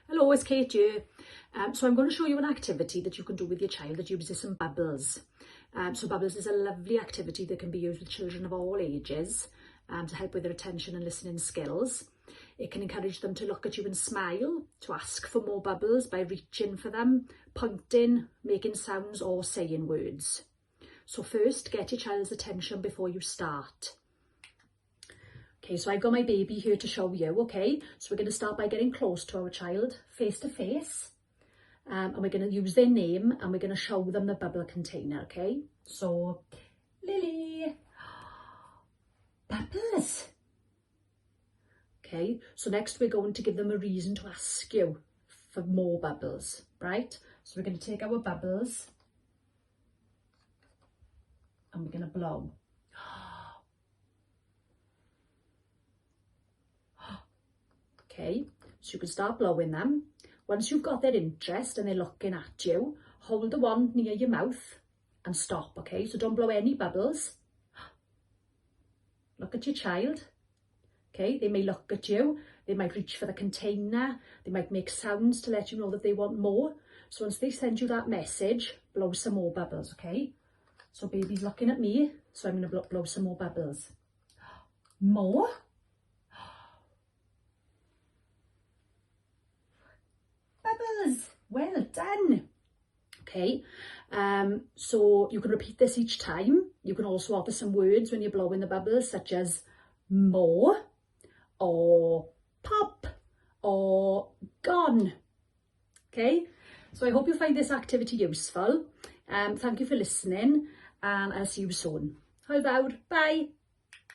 Hello, it's Kate here. So I'm going to show you an activity that you can do with your child that uses some bubbles. So bubbles is a lovely activity that can be used with children of all ages to help with their attention and listening skills. It can encourage them to look at you and smile, to ask for more bubbles by reaching for them, pointing, making sounds or saying words. So first, get your child's attention before you start. Okay, so I've got my baby here to show you, okay? So we're going to start by getting close to our child, face to face. And we're going to use their name and we're going to show them the bubble container, okay? So, Lily, bubbles. Okay, so next we're going to give them a reason to ask you for more bubbles, right? So we're going to take our bubbles and we're going to blow. Okay, so you can start blowing them. Once you've got their interest and they're looking at you, hold the wand near your mouth and stop, okay? So don't blow any bubbles. Look at your child. Okay, they may look at you, they might reach for the container, they might make sounds to let you know that they want more. So once they send you that message, blow some more bubbles, okay? So baby's looking at me, so I'm going to blow some more bubbles. More? Bubbles, well done. Okay, so you can repeat this each time. You can also offer some words when you're blowing the bubbles, such as more, or pop, or gone. Okay, so I hope you find this activity useful. Thank you for listening, and I'll see you soon. Hwyl fawr, bye.